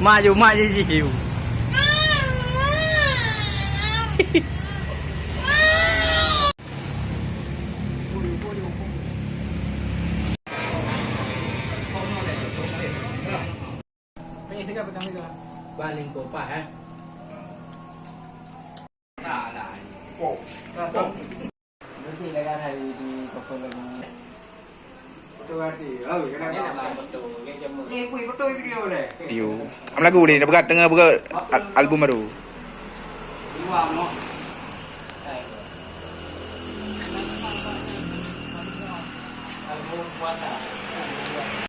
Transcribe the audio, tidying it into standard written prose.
Maju maju jiu. Baling kopa eh. Mesti lagi hari di kopa lagi. Video. Am lagu ni, dah dengar album baru. Album puasa.